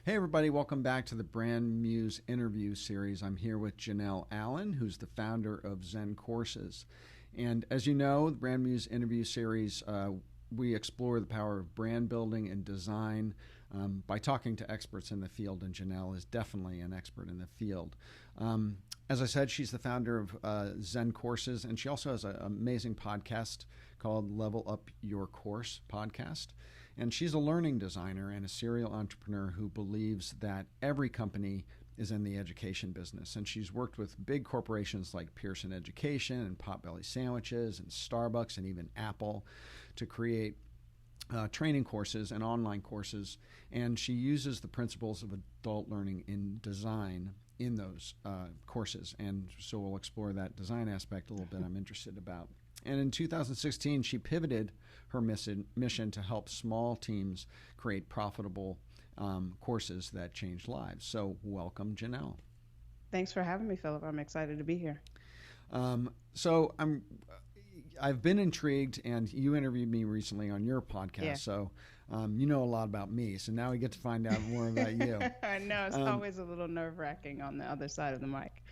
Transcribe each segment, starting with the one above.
Hey everybody, welcome back to the Brand Muse interview series. I'm here with Janelle Allen, who's the founder of Zen Courses. And as you know, the Brand Muse interview series, we explore the power of brand building and design by talking to experts in the field, and Janelle is definitely an expert in the field. As I said, she's the founder of Zen Courses, and she also has an amazing podcast called Level Up Your Course podcast. And she's a learning designer and a serial entrepreneur who believes that every company is in the education business. And she's worked with big corporations like Pearson Education and Potbelly Sandwiches and Starbucks and even Apple to create training courses and online courses. And she uses the principles of adult learning in design in those courses. And so we'll explore that design aspect a little bit I'm interested about. And in 2016, she pivoted her mission to help small teams create profitable courses that change lives. So welcome, Janelle. Thanks for having me, Philip. I'm excited to be here. So I've been intrigued, and you interviewed me recently on your podcast. Yeah. So you know a lot about me. So now we get to find out more about you. I know it's always a little nerve-wracking on the other side of the mic.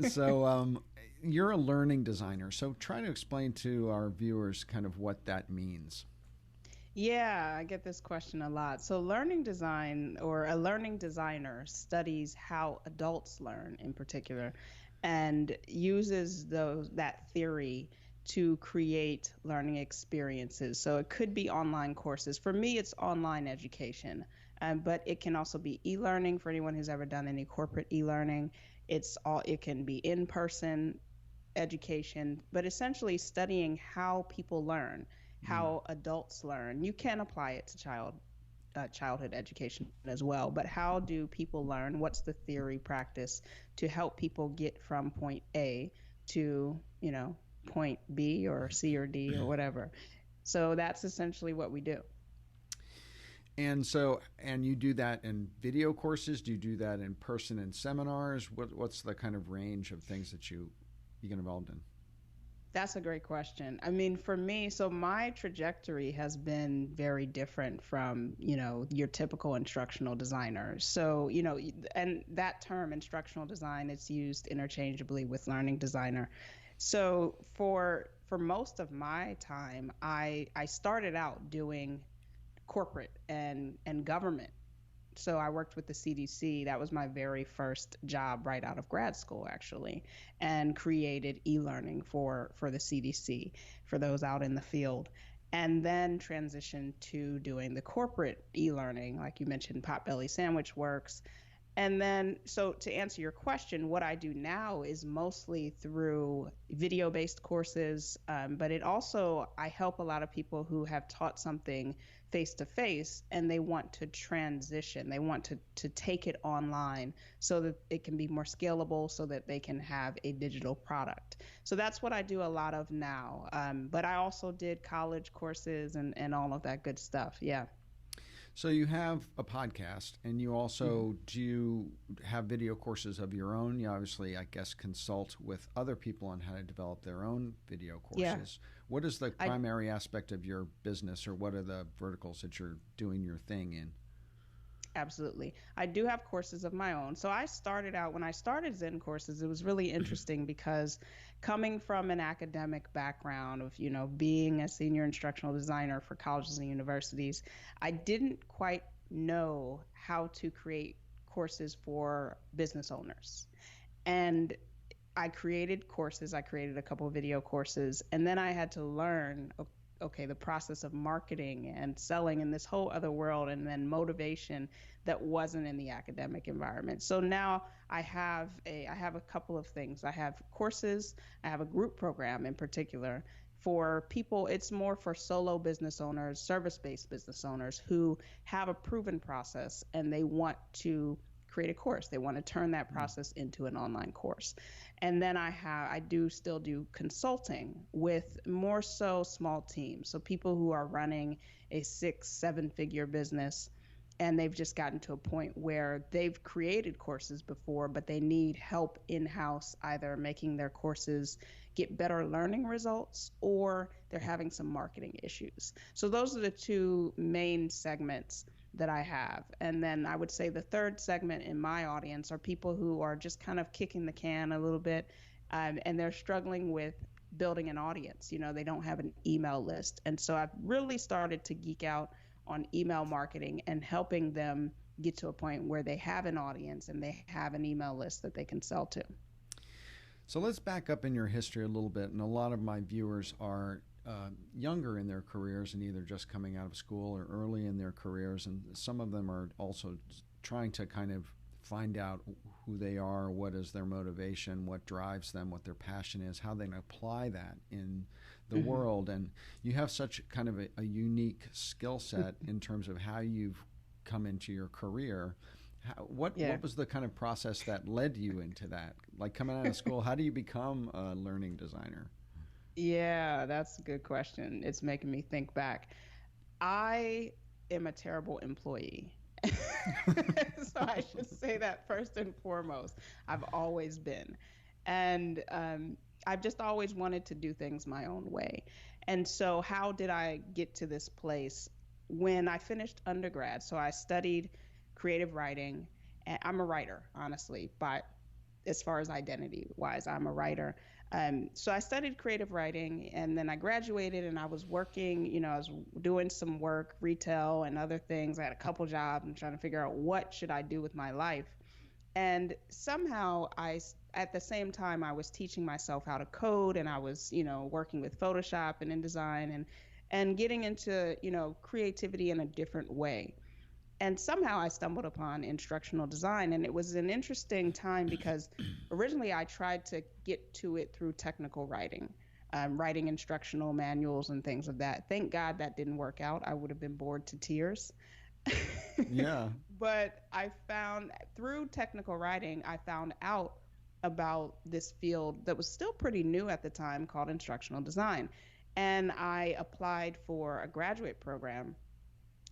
So you're a learning designer. So try to explain to our viewers kind of what that means. Yeah, I get this question a lot. So learning design, or a learning designer, studies how adults learn in particular and uses that theory to create learning experiences. So it could be online courses. For me, it's online education, but it can also be e-learning for anyone who's ever done any corporate e-learning. It can be in-person education, but essentially studying how people learn, how adults learn. You can apply it to childhood education as well, but how do people learn? What's the theory practice to help people get from point A to, point B or C or D or whatever? So that's essentially what we do. And you do that in video courses? Do you do that in person in seminars? What's the kind of range of things that you get involved in? That's a great question. I mean, for me, so my trajectory has been very different from, your typical instructional designer. So, and that term instructional design, it's used interchangeably with learning designer. So for most of my time, I started out doing corporate and government. So I worked with the CDC. That was my very first job right out of grad school, actually, and created e-learning for the CDC, for those out in the field. And then transitioned to doing the corporate e-learning, like you mentioned, Potbelly Sandwich Works. And then, so to answer your question, what I do now is mostly through video-based courses, but I help a lot of people who have taught something face-to-face and they want to transition. They want to take it online so that it can be more scalable, so that they can have a digital product. So that's what I do a lot of now. But I also did college courses and all of that good stuff. Yeah. So you have a podcast, and you also do you have video courses of your own? You obviously, I guess, consult with other people on how to develop their own video courses. Yeah. What is the primary aspect of your business, or what are the verticals that you're doing your thing in? Absolutely. I do have courses of my own. So when I started Zen Courses, it was really interesting because coming from an academic background of, being a senior instructional designer for colleges and universities, I didn't quite know how to create courses for business owners. And I created courses. I created a couple of video courses, and then I had to learn, okay, the process of marketing and selling in this whole other world, and then motivation that wasn't in the academic environment. So now I have a couple of things. I have courses. I have a group program in particular for people. It's more for solo business owners, service-based business owners who have a proven process and they want to create a course. They want to turn that process into an online course. And then I still do consulting with more so small teams. So people who are running a 6-7 figure business, and they've just gotten to a point where they've created courses before, but they need help in-house, either making their courses get better learning results, or they're having some marketing issues. So those are the two main segments that I have. And then I would say the third segment in my audience are people who are just kind of kicking the can a little bit, and they're struggling with building an audience. They don't have an email list. And so I've really started to geek out on email marketing and helping them get to a point where they have an audience and they have an email list that they can sell to. So let's back up in your history a little bit. And a lot of my viewers are younger in their careers and either just coming out of school or early in their careers. And some of them are also trying to kind of find out who they are, what is their motivation, what drives them, what their passion is, how they can apply that in the world. And you have such kind of a unique skill set in terms of how you've come into your career. What was the kind of process that led you into that? Like coming out of school, how do you become a learning designer? Yeah, that's a good question. It's making me think back. I am a terrible employee. So I should say that first and foremost. I've always been. And I've just always wanted to do things my own way. And so how did I get to this place? When I finished undergrad, so I studied creative writing. And I'm a writer, honestly, but as far as identity wise, I'm a writer. So I studied creative writing, and then I graduated and I was working, I was doing some work, retail and other things. I had a couple jobs and trying to figure out what should I do with my life. And somehow at the same time, I was teaching myself how to code, and I was, working with Photoshop and InDesign and getting into, creativity in a different way. And somehow I stumbled upon instructional design, and it was an interesting time because originally I tried to get to it through technical writing, writing instructional manuals and things of that. Thank God that didn't work out. I would have been bored to tears. Yeah. But I found through technical writing, I found out about this field that was still pretty new at the time called instructional design. And I applied for a graduate program.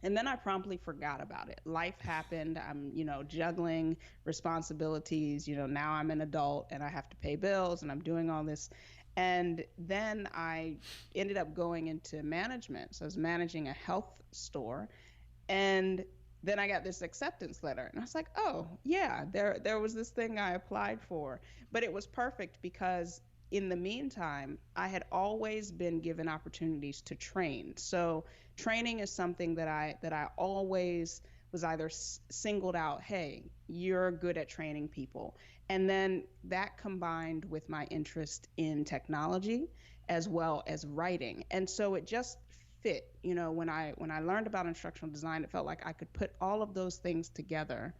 And then I promptly forgot about it. Life happened. I'm, juggling responsibilities. Now I'm an adult and I have to pay bills and I'm doing all this. And then I ended up going into management. So I was managing a health store. And then I got this acceptance letter. And I was like, oh, yeah, there was this thing I applied for. But it was perfect because in the meantime, I had always been given opportunities to train. So training is something that I always was either singled out, hey, you're good at training people. And then that combined with my interest in technology as well as writing. And so it just fit. When I learned about instructional design, it felt like I could put all of those things together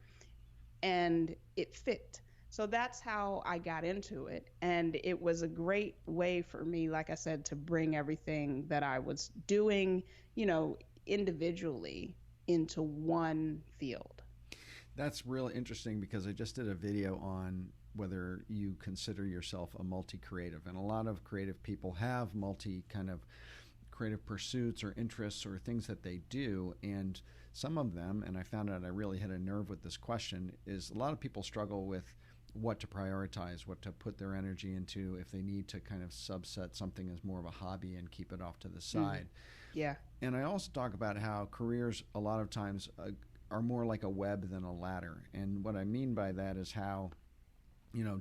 and it fit. So that's how I got into it. And it was a great way for me, like I said, to bring everything that I was doing, individually into one field. That's really interesting because I just did a video on whether you consider yourself a multi-creative. And a lot of creative people have multi kind of creative pursuits or interests or things that they do. And some of them, and I found out I really hit a nerve with this question, is a lot of people struggle with what to prioritize, what to put their energy into, if they need to kind of subset something as more of a hobby and keep it off to the side. Yeah. And I also talk about how careers a lot of times are more like a web than a ladder. And what I mean by that is how,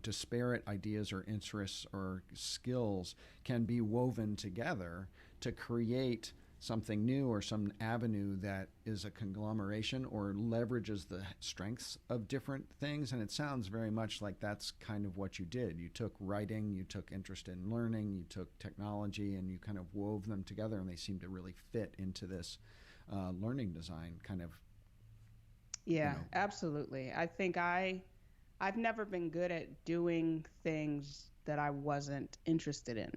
disparate ideas or interests or skills can be woven together to create something new or some avenue that is a conglomeration or leverages the strengths of different things. And it sounds very much like that's kind of what you did. You took writing, you took interest in learning, you took technology, and you kind of wove them together, and they seem to really fit into this learning design kind of. Yeah, absolutely. I think I've never been good at doing things that I wasn't interested in.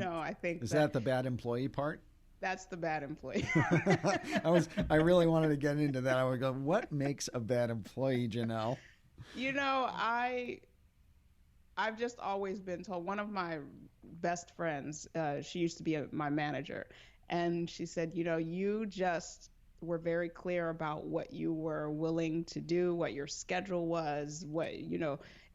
I think is that the bad employee part? That's the bad employee. I really wanted to get into that. I would go, what makes a bad employee, Janelle? I've just always been told. One of my best friends, she used to be my manager, and she said, you just were very clear about what you were willing to do, what your schedule was,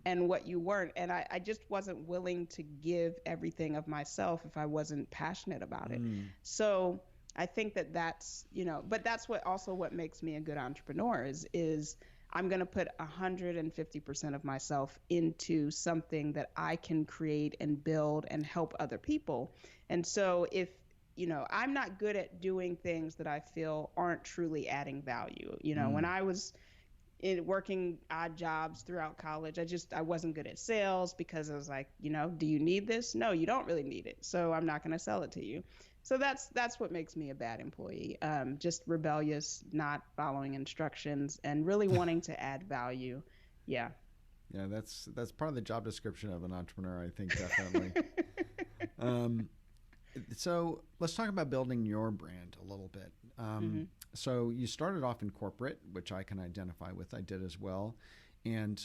and what you weren't. And I just wasn't willing to give everything of myself if I wasn't passionate about it. So I think that that's, but that's what makes me a good entrepreneur is I'm going to put 150% of myself into something that I can create and build and help other people. And so if, I'm not good at doing things that I feel aren't truly adding value. When Mm. I was working odd jobs throughout college, I wasn't good at sales because I was like, do you need this? No, you don't really need it. So I'm not going to sell it to you. So that's what makes me a bad employee. Just rebellious, not following instructions, and really wanting to add value. Yeah. Yeah, that's part of the job description of an entrepreneur, I think, definitely. um, so let's talk about building your brand a little bit. hmm So you started off in corporate, which I can identify with. I did as well. And,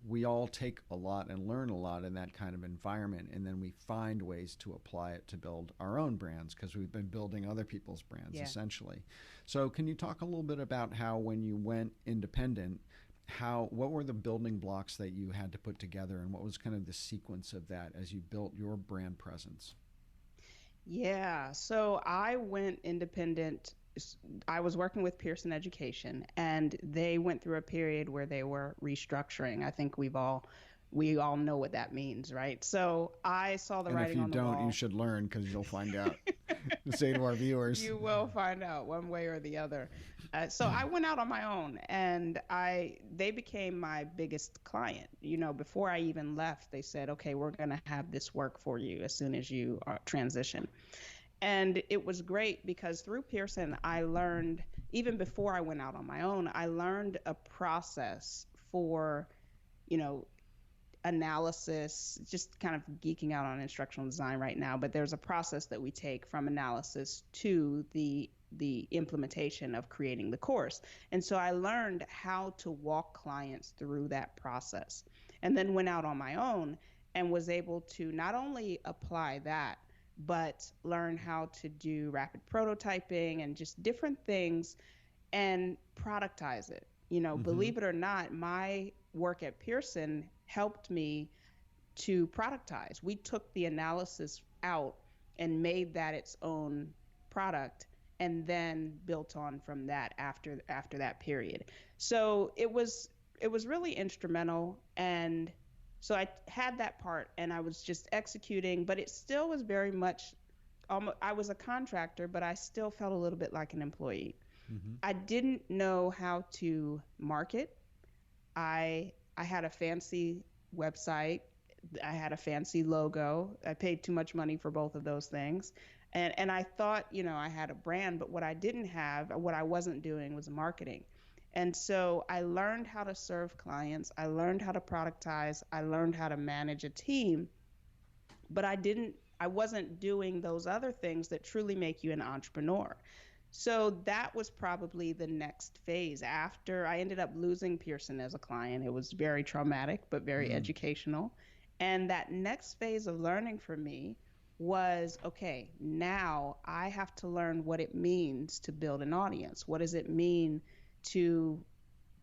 we all take a lot and learn a lot in that kind of environment. And then we find ways to apply it to build our own brands because we've been building other people's brands, Yeah. essentially. So can you talk a little bit about how when you went independent, what were the building blocks that you had to put together, and what was kind of the sequence of that as you built your brand presence? Yeah. So I went independent. I was working with Pearson Education, and they went through a period where they were restructuring. I think we all know what that means, right? So I saw the And if writing you on the don't, you wall. should learn because you'll find out. Say to our viewers. You will find out one way or the other. So I went out on my own, and they became my biggest client. Before I even left, they said, "Okay, we're going to have this work for you as soon as you transition." And it was great because through Pearson, I learned, even before I went out on my own, I learned a process for, you know, analysis, just kind of geeking out on instructional design right now, but there's a process that we take from analysis to the implementation of creating the course. And so I learned how to walk clients through that process, and then went out on my own and was able to not only apply that, but learn how to do rapid prototyping and just different things and productize it. Mm-hmm. Believe it or not, my work at Pearson helped me to productize. We took the analysis out and made that its own product, and then built on from that after that period. So it was really instrumental. And so I had that part and I was just executing, but it still was very much I was a contractor, but I still felt a little bit like an employee. Mm-hmm. I didn't know how to market. I had a fancy website. I had a fancy logo. I paid too much money for both of those things. And I thought, I had a brand, but what I didn't have, what I wasn't doing was marketing. And so I learned how to serve clients. I learned how to productize. I learned how to manage a team, but I wasn't doing those other things that truly make you an entrepreneur. So that was probably the next phase after I ended up losing Pearson as a client. It was very traumatic, but very Mm. educational. And that next phase of learning for me was, okay, now I have to learn what it means to build an audience. What does it mean to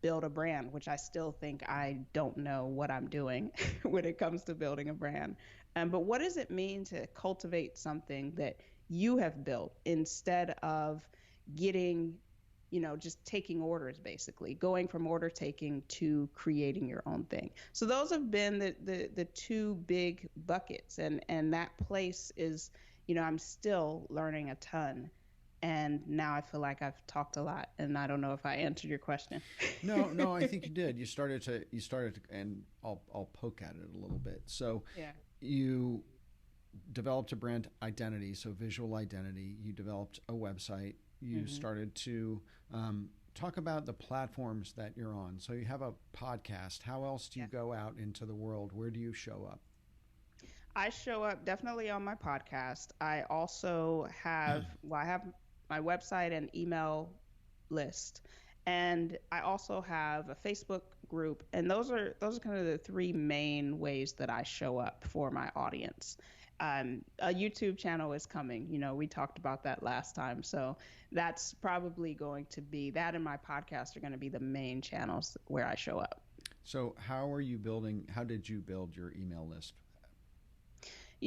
build a brand, which I still think I don't know what I'm doing when it comes to building a brand. But what does it mean to cultivate something that you have built instead of getting, just taking orders, basically going from order taking to creating your own thing? So those have been the two big buckets, and that place is, I'm still learning a ton. And now I feel like I've talked a lot, and I don't know if I answered your question. No, no, I think you did. And I'll poke at it a little bit. So Yeah. you developed a brand identity, so visual identity. You developed a website. You hmm started to talk about the platforms that you're on. So you have a podcast. How else do you Yeah. go out into the world? Where do you show up? I show up definitely on my podcast. I also I have my website and email list. And I also have a Facebook group, and those are kind of the three main ways that I show up for my audience. A YouTube channel is coming. We talked about that last time, so that's probably going to be that, and my podcast are going to be the main channels where I show up. So how did you build your email list?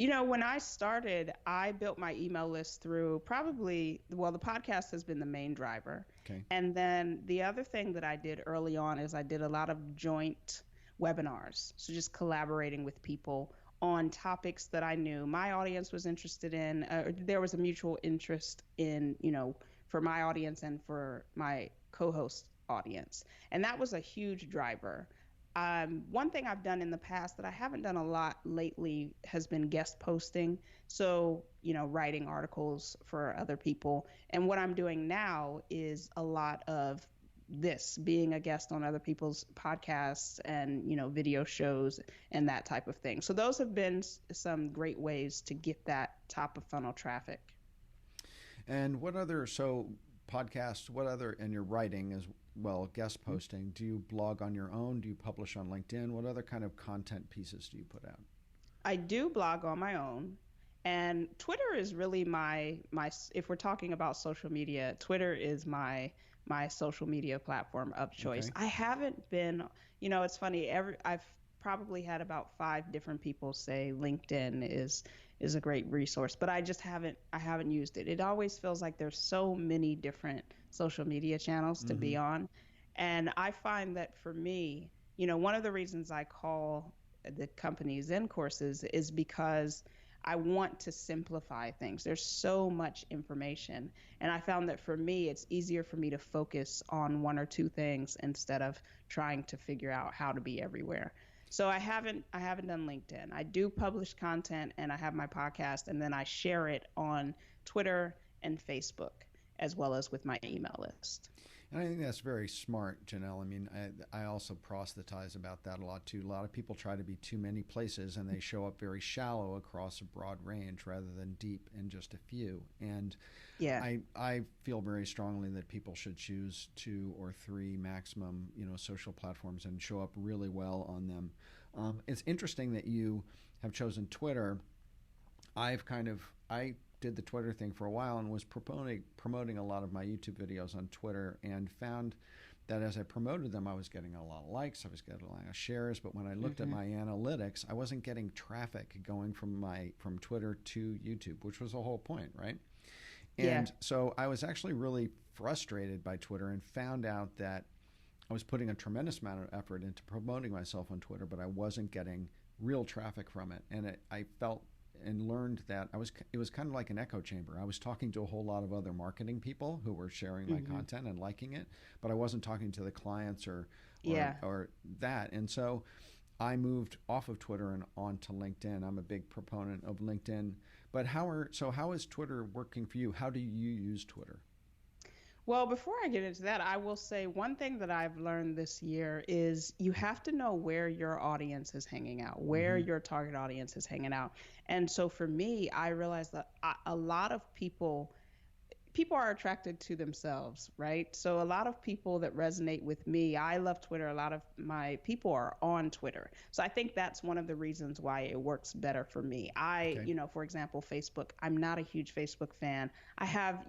When I started, I built my email list through the podcast has been the main driver. Okay. And then the other thing that I did early on is I did a lot of joint webinars. So just collaborating with people on topics that I knew my audience was interested in. There was a mutual interest in, for my audience and for my co host audience. And that was a huge driver. One thing I've done in the past that I haven't done a lot lately has been guest posting. So, writing articles for other people. And what I'm doing now is a lot of this, being a guest on other people's podcasts and, video shows and that type of thing. So those have been some great ways to get that top of funnel traffic. And podcasts, and your writing as well, guest posting, do you blog on your own? Do you publish on LinkedIn? What other kind of content pieces do you put out? I do blog on my own, and Twitter is really my if we're talking about social media, Twitter is my social media platform of choice. Okay. I haven't been, it's funny, I've probably had about 5 different people say LinkedIn is a great resource, but I haven't used it. It always feels like there's so many different social media channels to be on. And I find that for me, one of the reasons I call the company Zen Courses is because I want to simplify things. There's so much information. And I found that for me, it's easier for me to focus on 1 or 2 things instead of trying to figure out how to be everywhere. So I haven't done LinkedIn. I do publish content, and I have my podcast, and then I share it on Twitter and Facebook, as well as with my email list. And I think that's very smart, Janelle. I mean, I also proselytize about that a lot too. A lot of people try to be too many places, and they show up very shallow across a broad range rather than deep in just a few. And yeah, I feel very strongly that people should choose 2 or 3 maximum, social platforms and show up really well on them. It's interesting that you have chosen Twitter. I did the Twitter thing for a while and was promoting a lot of my YouTube videos on Twitter, and found that as I promoted them, I was getting a lot of likes, I was getting a lot of shares, but when I looked at my analytics, I wasn't getting traffic going from Twitter to YouTube, which was the whole point, right? And so I was actually really frustrated by Twitter and found out that I was putting a tremendous amount of effort into promoting myself on Twitter, but I wasn't getting real traffic from it. And I felt and learned that it was kind of like an echo chamber. I was talking to a whole lot of other marketing people who were sharing my content and liking it, but I wasn't talking to the clients or that. And so I moved off of Twitter and onto LinkedIn. I'm a big proponent of LinkedIn. But how is Twitter working for you? How do you use Twitter? Well, before I get into that, I will say one thing that I've learned this year is you have to know where your audience is hanging out, where your target audience is hanging out. And so for me, I realized that a lot of people are attracted to themselves, right? So a lot of people that resonate with me, I love Twitter. A lot of my people are on Twitter. So I think that's one of the reasons why it works better for me. For example, Facebook, I'm not a huge Facebook fan. I have,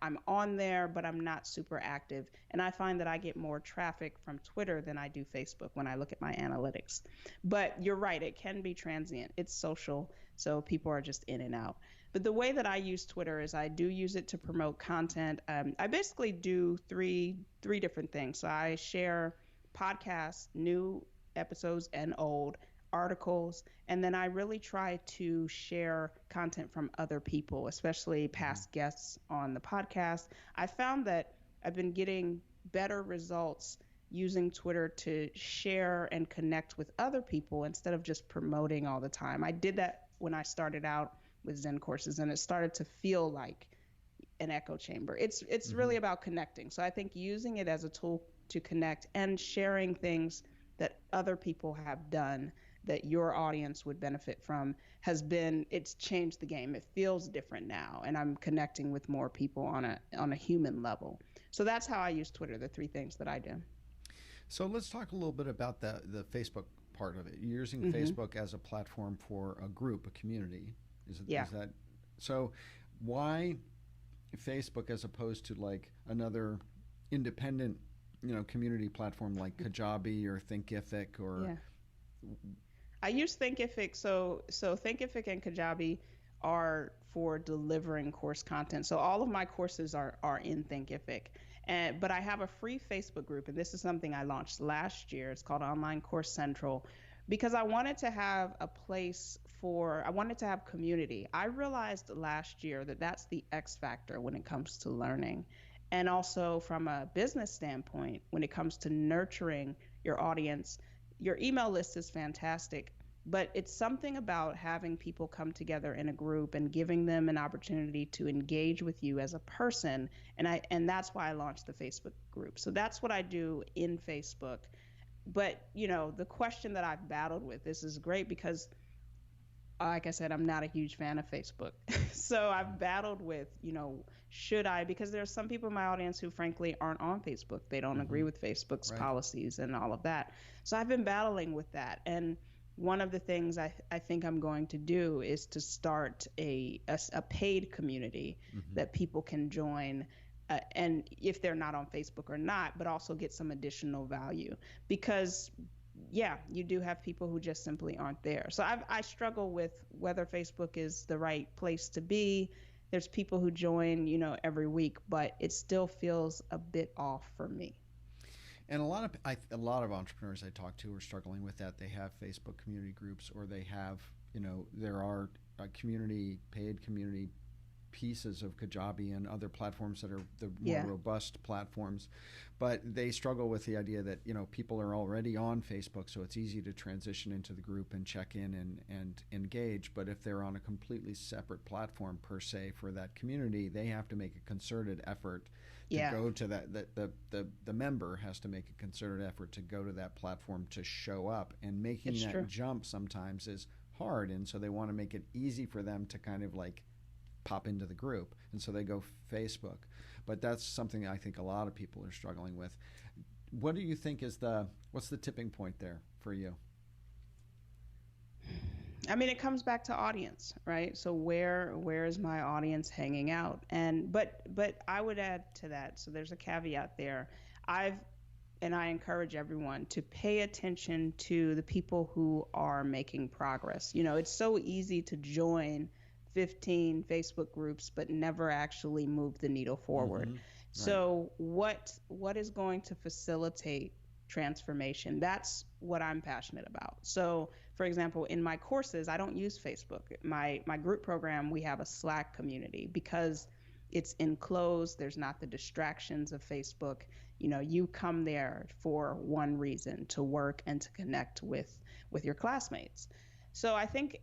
I'm on there, but I'm not super active. And I find that I get more traffic from Twitter than I do Facebook when I look at my analytics. But you're right, it can be transient. It's social, so people are just in and out. But the way that I use Twitter is I do use it to promote content. I basically do three different things. So I share podcasts, new episodes and old, articles, and then I really try to share content from other people, especially past guests on the podcast. I found that I've been getting better results using Twitter to share and connect with other people instead of just promoting all the time. I did that when I started out with Zen Courses, and it started to feel like an echo chamber. It's really about connecting. So I think using it as a tool to connect and sharing things that other people have done that your audience would benefit from it's changed the game. It feels different now, and I'm connecting with more people on a human level. So that's how I use Twitter, the 3 things that I do. So let's talk a little bit about the Facebook part of it. You're using Facebook as a platform for a group, a community. Is that so? Why Facebook as opposed to like another independent, community platform like Kajabi or Thinkific or? Yeah. I use Thinkific. So Thinkific and Kajabi are for delivering course content. So all of my courses are in Thinkific. And but I have a free Facebook group, and this is something I launched last year. It's called Online Course Central because I wanted to have a place for I wanted to have community. I realized last year that that's the X factor when it comes to learning. And also from a business standpoint, when it comes to nurturing your audience, your email list is fantastic, but it's something about having people come together in a group and giving them an opportunity to engage with you as a person. And that's why I launched the Facebook group. So that's what I do in Facebook. But the question that I've battled with, this is great because like I said, I'm not a huge fan of Facebook. So I've battled with, should I? Because there's some people in my audience who, frankly, aren't on Facebook. They don't agree with Facebook's Right. policies and all of that. So I've been battling with that. And one of the things I think I'm going to do is to start a paid community that people can join. And if they're not on Facebook or not, but also get some additional value. Because yeah, you do have people who just simply aren't there. So I struggle with whether Facebook is the right place to be. There's people who join, every week, but it still feels a bit off for me. And a lot of entrepreneurs I talk to are struggling with that. They have Facebook community groups, or they have, there are paid community pieces of Kajabi and other platforms that are the more robust platforms, but they struggle with the idea that people are already on Facebook, so it's easy to transition into the group and check in and engage. But if they're on a completely separate platform per se for that community, they have to make a concerted effort to go to that. The member has to make a concerted effort to go to that platform to show up, and making that jump sometimes is hard. And so they want to make it easy for them to kind of like pop into the group, and so they go Facebook. But that's something I think a lot of people are struggling with. What do you think what's the tipping point there for you? I mean, it comes back to audience, right? So where is my audience hanging out? And but I would add to that. So there's a caveat there. I encourage everyone to pay attention to the people who are making progress. It's so easy to join 15 Facebook groups, but never actually move the needle forward. Right. So what is going to facilitate transformation? That's what I'm passionate about. So for example, in my courses, I don't use Facebook. My group program, we have a Slack community because it's enclosed. There's not the distractions of Facebook. You come there for one reason, to work and to connect with your classmates. So I think,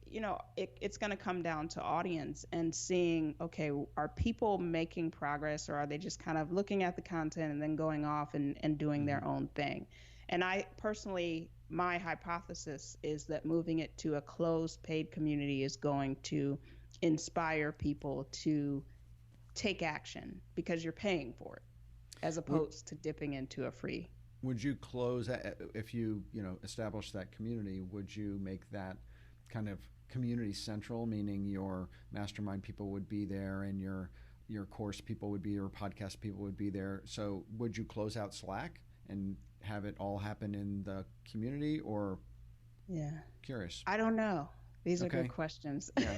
it's going to come down to audience and seeing, okay, are people making progress, or are they just kind of looking at the content and then going off and doing their own thing? And I personally, my hypothesis is that moving it to a closed paid community is going to inspire people to take action because you're paying for it, as opposed to dipping into a free. Would you close if you establish that community? Would you make that kind of community central, meaning your mastermind people would be there and your course people would be, your podcast people would be there? So would you close out Slack and have it all happen in the community, or? Yeah. Curious. I don't know. These are good questions. Yeah.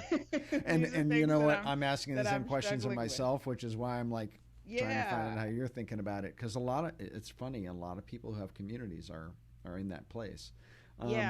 and you know what? I'm asking the same questions of myself, which is why I'm like trying to find out how you're thinking about it. Because it's funny, a lot of people who have communities are in that place.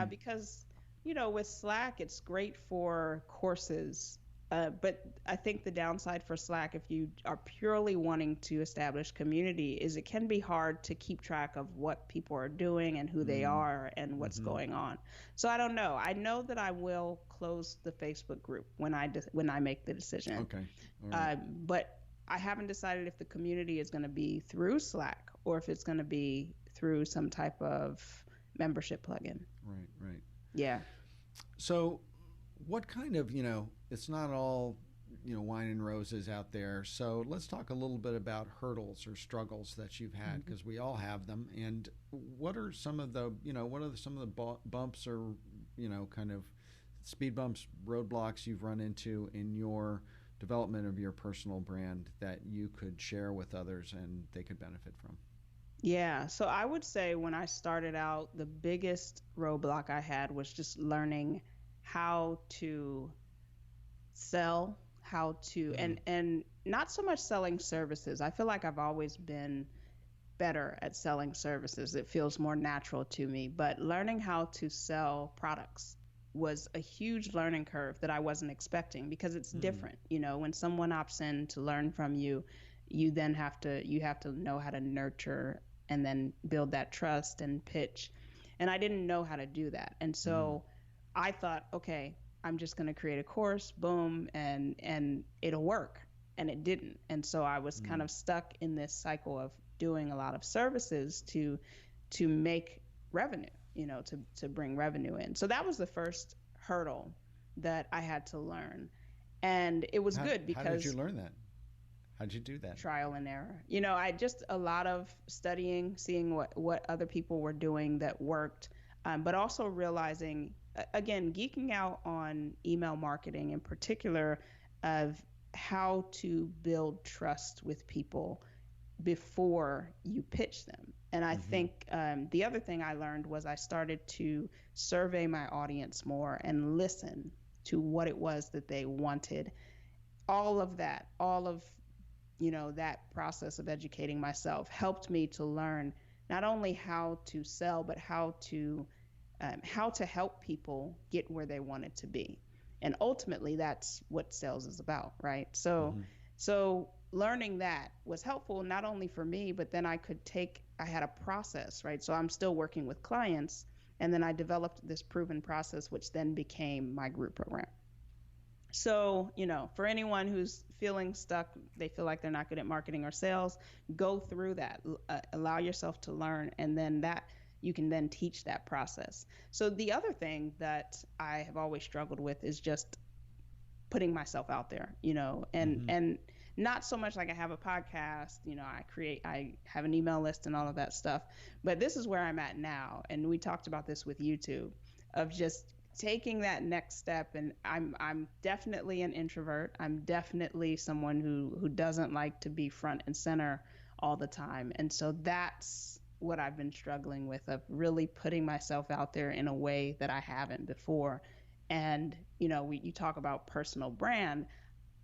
Because with Slack, it's great for courses, but I think the downside for Slack, if you are purely wanting to establish community, is it can be hard to keep track of what people are doing and who they are and what's going on. So I don't know. I know that I will close the Facebook group when I make the decision. Okay. All right. But I haven't decided if the community is going to be through Slack or if it's going to be through some type of membership plugin. Right. Yeah. So what kind of, it's not all, wine and roses out there. So let's talk a little bit about hurdles or struggles that you've had, because we all have them. And what are some of the, some of the bumps or, kind of speed bumps, roadblocks you've run into in your development of your personal brand that you could share with others and they could benefit from? Yeah, so I would say when I started out, the biggest roadblock I had was just learning how to sell, how to Mm, and not so much selling services. I feel like I've always been better at selling services. It feels more natural to me, but learning how to sell products was a huge learning curve that I wasn't expecting because it's mm, different. You know, when someone opts in to learn from you, you have to know how to nurture and then build that trust and pitch. And I didn't know how to do that. And mm, so I thought, okay, I'm just going to create a course, boom, and it'll work. And it didn't. And so I was kind mm. of stuck in this cycle of doing a lot of services to make revenue, to bring revenue in. So that was the first hurdle that I had to learn. And it was good How did you because learn that? How did you do that? trial and error. I just a lot of studying, seeing what other people were doing that worked, but also realizing again, geeking out on email marketing in particular of how to build trust with people before you pitch them. And I Mm-hmm. think the other thing I learned was I started to survey my audience more and listen to what it was that they wanted. All of that, all of that process of educating myself helped me to learn not only how to sell, but how to help people get where they wanted to be. And ultimately, that's what sales is about, right? So, Mm-hmm. so learning that was helpful not only for me, but then I had a process, right? So I'm still working with clients, and then I developed this proven process, which then became my group program. So, for anyone who's feeling stuck, they feel like they're not good at marketing or sales, go through that, allow yourself to learn, and then that you can then teach that process. So, the other thing that I have always struggled with is just putting myself out there, and Mm-hmm. and not so much like I have a podcast, I have an email list and all of that stuff, but this is where I'm at now, and we talked about this with YouTube of just taking that next step. And I'm definitely an introvert. I'm definitely someone who doesn't like to be front and center all the time. And so that's what I've been struggling with, of really putting myself out there in a way that I haven't before. And you talk about personal brand.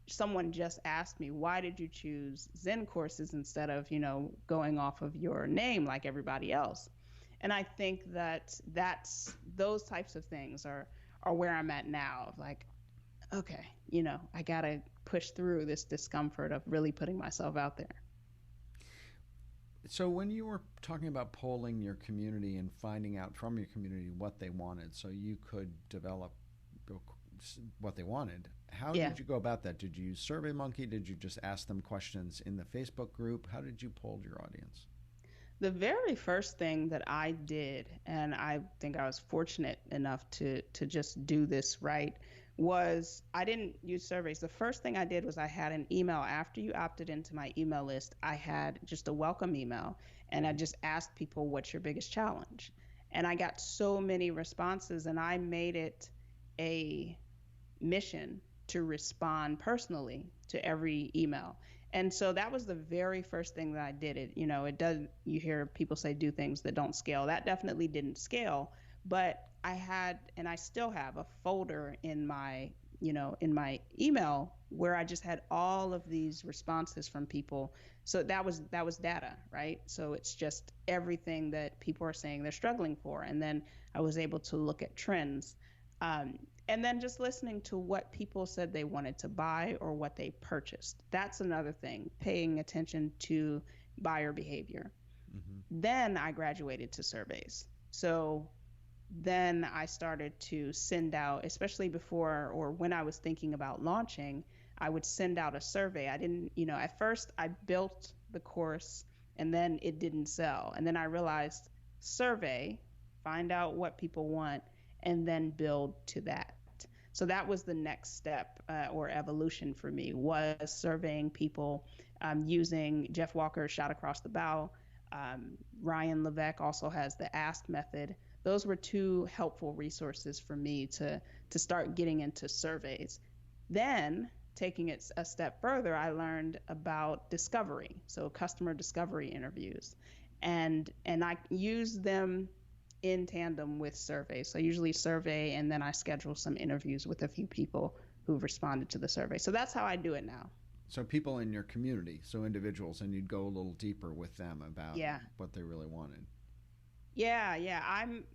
Someone just asked me, why did you choose Zen Courses instead of going off of your name like everybody else? And I think that that's those types of things are where I'm at now, of like, okay, I gotta push through this discomfort of really putting myself out there. So when you were talking about polling your community and finding out from your community what they wanted, so you could develop what they wanted, how Yeah. did you go about that? Did you use SurveyMonkey? Did you just ask them questions in the Facebook group? How did you poll your audience? The very first thing that I did, and I think I was fortunate enough to just do this right, was I didn't use surveys. The first thing I did was I had an email after you opted into my email list. I had just a welcome email, and I just asked people, what's your biggest challenge? And I got so many responses, and I made it a mission to respond personally to every email. And so that was the very first thing that I did. It does, you hear people say do things that don't scale. That definitely didn't scale, but I had, and I still have a folder in my email where I just had all of these responses from people. So that was data, right? So it's just everything that people are saying they're struggling for. And then I was able to look at trends. Um, and then just listening to what people said they wanted to buy or what they purchased. That's another thing, paying attention to buyer behavior. Mm-hmm. Then I graduated to surveys. So then I started to send out, especially before or when I was thinking about launching, I would send out a survey. I didn't, at first I built the course and then it didn't sell. And then I realized survey, find out what people want, and then build to that. So that was the next step, or evolution for me, was surveying people, using Jeff Walker's Shot Across the Bow. Ryan Levesque also has the Ask method. Those were two helpful resources for me to start getting into surveys. Then taking it a step further, I learned about discovery, so customer discovery interviews. and I use them in tandem with surveys. So I usually survey and then I schedule some interviews with a few people who've responded to the survey. So that's how I do it now. So people in your community, so individuals, and you'd go a little deeper with them about Yeah. what they really wanted. Yeah.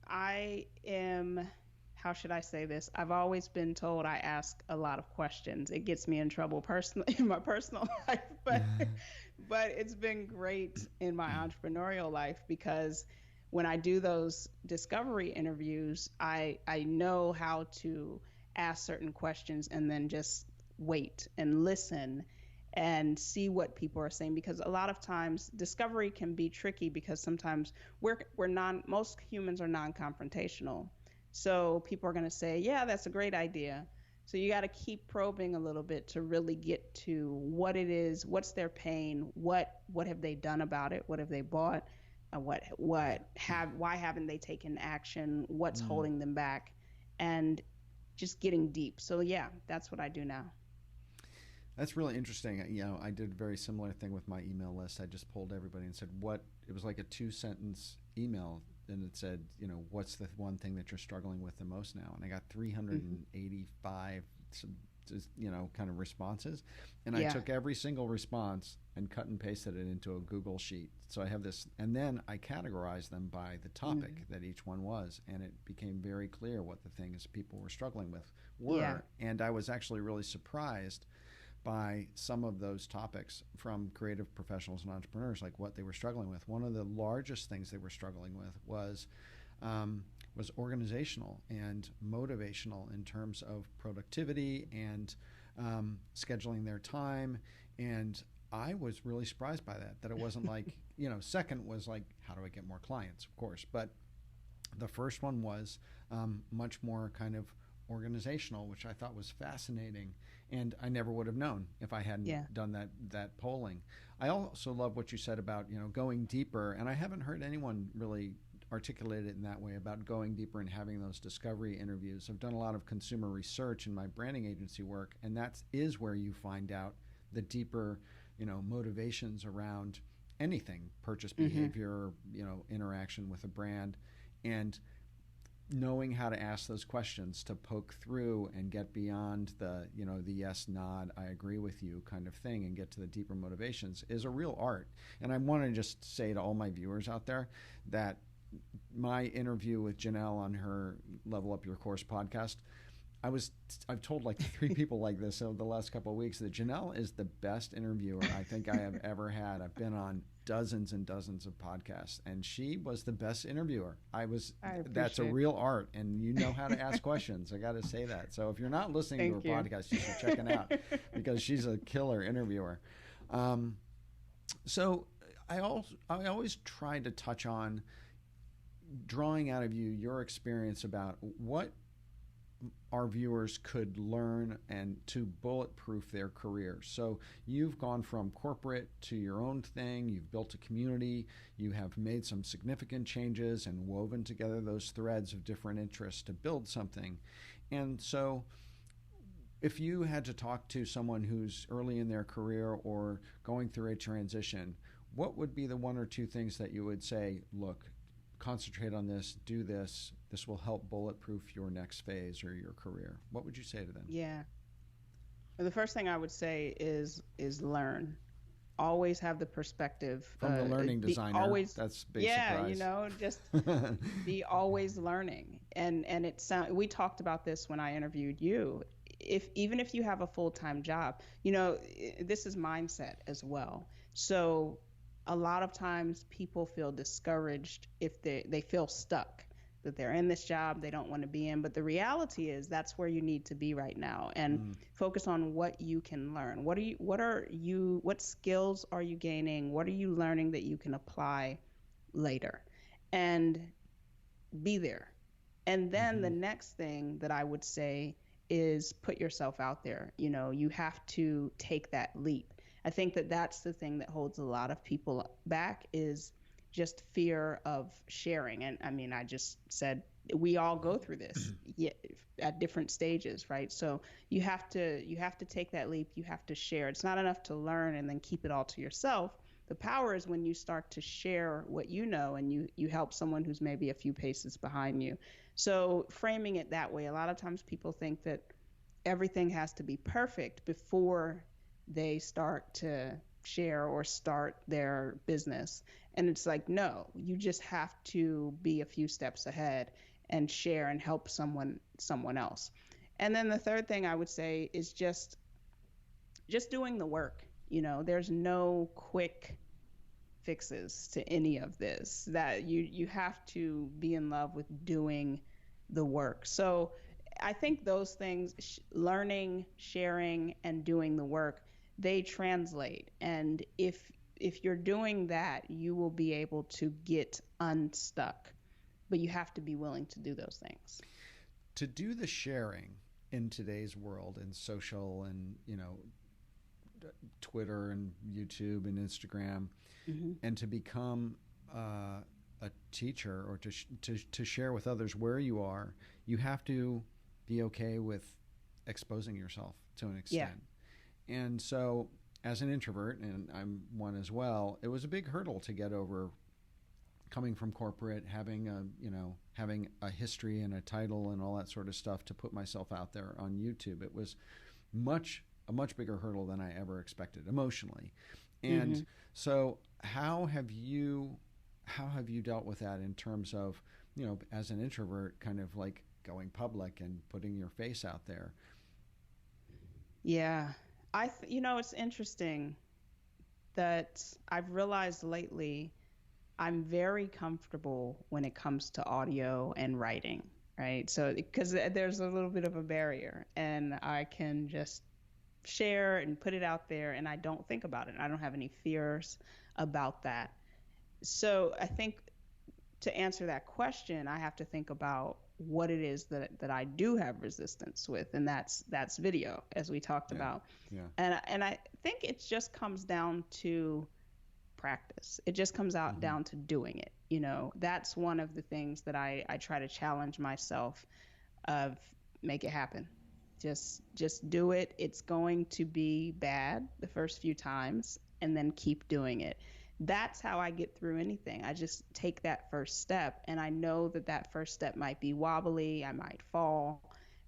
I am, how should I say this? I've always been told I ask a lot of questions. It gets me in trouble personally in my personal life, but it's been great in my entrepreneurial life because when I do those discovery interviews, I know how to ask certain questions and then just wait and listen and see what people are saying, because a lot of times discovery can be tricky because sometimes most humans are non-confrontational. So people are going to say, yeah, that's a great idea. So you got to keep probing a little bit to really get to what it is, what's their pain, what have they done about it, what have they bought, why haven't they taken action, what's holding them back, and just getting deep. So yeah, that's what I do now. That's really interesting. I did a very similar thing with my email list. I just polled everybody and said, it was like a 2-sentence email. And it said, what's the one thing that you're struggling with the most now? And I got 385, kind of responses. And I took every single response and cut and pasted it into a Google sheet. So I have this, and then I categorized them by the topic that each one was. And it became very clear what the things people were struggling with were. Yeah. And I was actually really surprised by some of those topics from creative professionals and entrepreneurs, like what they were struggling with. One of the largest things they were struggling with was organizational and motivational in terms of productivity and scheduling their time. And I was really surprised by that it wasn't like, second was like, how do I get more clients, of course. But the first one was much more kind of organizational, which I thought was fascinating. And I never would have known if I hadn't done that polling. I also love what you said about, going deeper. And I haven't heard anyone really articulate it in that way about going deeper and having those discovery interviews. I've done a lot of consumer research in my branding agency work, and that is where you find out the deeper, motivations around anything, purchase behavior, interaction with a brand. And knowing how to ask those questions to poke through and get beyond the yes, nod, I agree with you kind of thing, and get to the deeper motivations is a real art. And I want to just say to all my viewers out there that my interview with Janelle on her Level Up Your Course podcast, I've told like 3 people like this over the last couple of weeks that Janelle is the best interviewer I think I have ever had. I've been on dozens and dozens of podcasts, and she was the best interviewer. That's a real art, and you know how to ask questions. I got to say that. So if you're not listening to her podcast, you should check it out because she's a killer interviewer. So I always try to touch on drawing out of your experience about what our viewers could learn and to bulletproof their careers. So you've gone from corporate to your own thing, you've built a community, you have made some significant changes and woven together those threads of different interests to build something. And so if you had to talk to someone who's early in their career or going through a transition, what would be the 1 or 2 things that you would say, look, concentrate on this, do this, this will help bulletproof your next phase or your career? What would you say to them? Yeah. Well, the first thing I would say is learn. Always have the perspective. From the learning designer, that's big surprise. Just be always learning. And we talked about this when I interviewed you. Even if you have a full-time job, this is mindset as well. So a lot of times people feel discouraged if they feel stuck, that they're in this job they don't want to be in. But the reality is that's where you need to be right now, and focus on what you can learn. What skills are you gaining? What are you learning that you can apply later? And be there. And then the next thing that I would say is put yourself out there. You have to take that leap. I think that that's the thing that holds a lot of people back, is just fear of sharing. And I mean, I just said we all go through this at different stages, right? So you have to take that leap. You have to share. It's not enough to learn and then keep it all to yourself. The power is when you start to share what you know and you help someone who's maybe a few paces behind you. So framing it that way, a lot of times people think that everything has to be perfect before they start to share or start their business. And it's like, no, you just have to be a few steps ahead and share and help someone else. And then the third thing I would say is just doing the work. There's no quick fixes to any of this. That you have to be in love with doing the work. So I think those things, learning, sharing, and doing the work, they translate. And if you're doing that, you will be able to get unstuck. But you have to be willing to do those things. To do the sharing in today's world and social and, Twitter and YouTube and Instagram, and to become a teacher or to share with others where you are, you have to be okay with exposing yourself to an extent. Yeah. And so as an introvert, and I'm one as well, it was a big hurdle to get over, coming from corporate, having a history and a title and all that sort of stuff, to put myself out there on YouTube. It was a much bigger hurdle than I ever expected emotionally. And so how have you dealt with that in terms of, as an introvert, kind of like going public and putting your face out there? Yeah. It's interesting that I've realized lately I'm very comfortable when it comes to audio and writing, right? So because there's a little bit of a barrier, and I can just share and put it out there, and I don't think about it. I don't have any fears about that. So I think to answer that question, I have to think about what it is that I do have resistance with, and that's video, as we talked about. Yeah. And I think it just comes down to practice. It just comes out down to doing it. That's one of the things that I try to challenge myself of, make it happen. Just do it. It's going to be bad the first few times, and then keep doing it. That's how I get through anything. I just take that first step, and I know that first step might be wobbly. I might fall,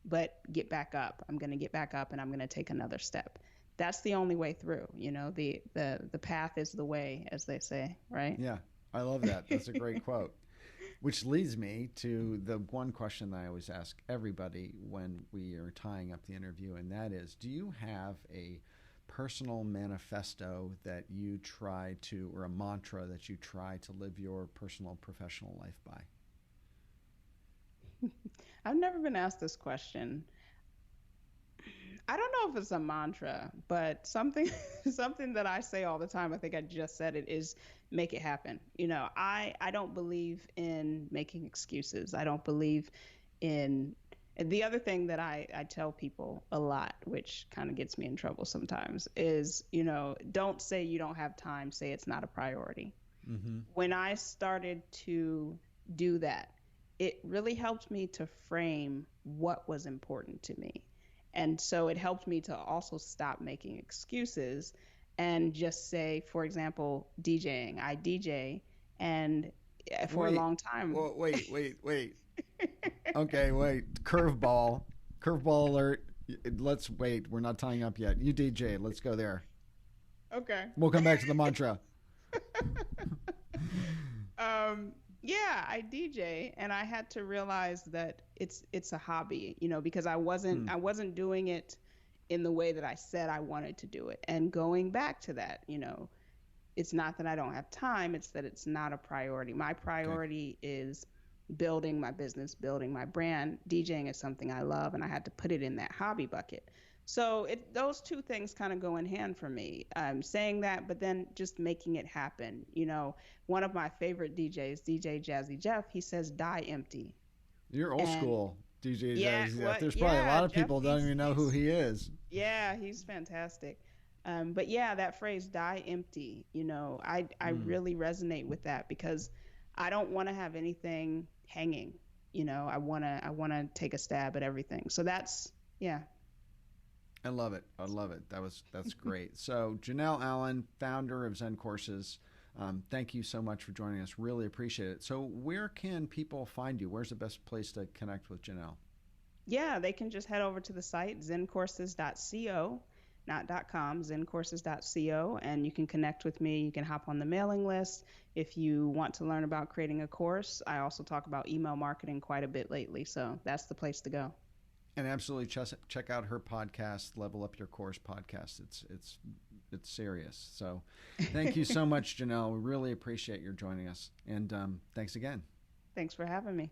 but get back up. I'm going to get back up, and I'm going to take another step. That's the only way through. The path is the way, as they say, right? Yeah, I love that. That's a great quote. Which leads me to the one question that I always ask everybody when we are tying up the interview, and that is, do you have a personal manifesto that you try to, or a mantra that you try to live your personal professional life by? I've never been asked this question. I don't know if it's a mantra, but something that I say all the time, I think I just said it, is make it happen. I don't believe in making excuses. I don't believe in, and the other thing that I tell people a lot, which kind of gets me in trouble sometimes, is, don't say you don't have time, say it's not a priority. When I started to do that, it really helped me to frame what was important to me. And so it helped me to also stop making excuses and just say, for example, DJing. I DJ, and for a long time. Well, wait. Okay, wait. Curveball alert. Let's wait. We're not tying up yet. You DJ. Let's go there. Okay. We'll come back to the mantra. Yeah, I DJ, and I had to realize that it's a hobby, because I wasn't doing it in the way that I said I wanted to do it. And going back to that, it's not that I don't have time, it's that it's not a priority. My priority is building my business, building my brand. DJing is something I love, and I had to put it in that hobby bucket. So those two things kind of go in hand for me. Saying that, but then just making it happen. One of my favorite DJs, DJ Jazzy Jeff, he says, die empty. You're old school, DJ Jazzy Jeff. There's probably a lot of people don't even know who he is. Yeah, he's fantastic. But yeah, that phrase, die empty, I really resonate with that, because I don't want to have anything hanging. I want to take a stab at everything. So that's, yeah. I love it. I love it. That's great. So Janelle Allen, founder of Zen Courses, thank you so much for joining us. Really appreciate it. So where can people find you? Where's the best place to connect with Janelle? Yeah, they can just head over to the site, zencourses.co, not .com, zencourses.co, and you can connect with me. You can hop on the mailing list. If you want to learn about creating a course, I also talk about email marketing quite a bit lately, so that's the place to go. And absolutely check out her podcast, Level Up Your Course podcast. It's serious. So thank you so much, Janelle. We really appreciate your joining us. And thanks again. Thanks for having me.